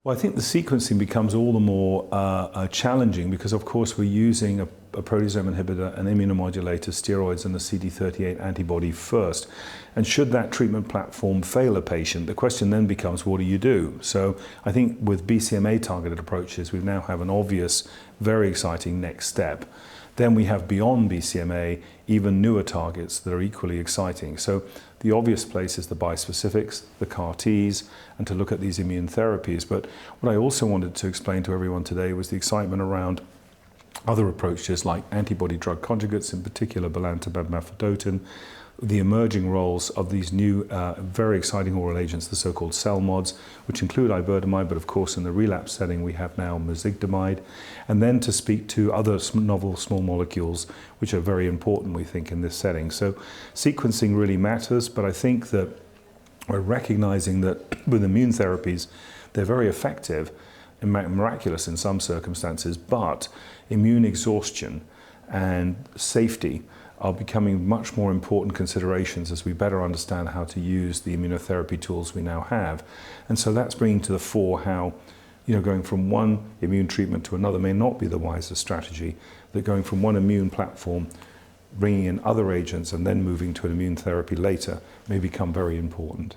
Well, I think the sequencing becomes all the more challenging because, of course, we're using a proteasome inhibitor, an immunomodulator, steroids, and a CD38 antibody first. And should that treatment platform fail a patient, the question then becomes, what do you do? So I think with BCMA-targeted approaches, we now have an obvious, very exciting next step. Then we have beyond BCMA, even newer targets that are equally exciting. So the obvious place is the bispecifics, the CAR-Ts, and to look at these immune therapies. But what I also wanted to explain to everyone today was the excitement around other approaches like antibody-drug conjugates, in particular belantamab mafodotin, the emerging roles of these new, very exciting oral agents, the so-called CELMoDs, which include iberdomide, but of course in the relapse setting we have now mezigdomide, and then to speak to other novel small molecules, which are very important, we think, in this setting. So sequencing really matters, but I think that we're recognizing that with immune therapies, they're very effective and miraculous in some circumstances, but immune exhaustion and safety are becoming much more important considerations as we better understand how to use the immunotherapy tools we now have. And so that's bringing to the fore how, going from one immune treatment to another may not be the wisest strategy, that going from one immune platform, bringing in other agents and then moving to an immune therapy later may become very important.